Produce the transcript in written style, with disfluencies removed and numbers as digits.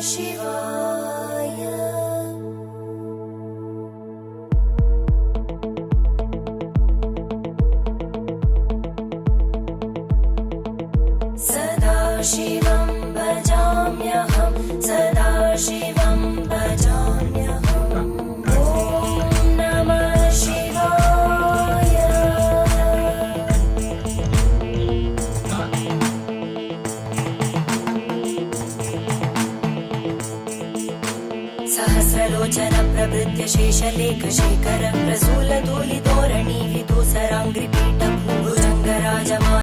शिवाय। सदाशिवं भजाम्यहं, सदाशिवं भजाम्यहम्। ॐ नमः शिवाय। सहस्रलोचन प्रभृत्य शेषलेखशेखर प्रसूलधूलितोरणि विदूसराङ्घ्रिपीठभूभुजङ्गराजमा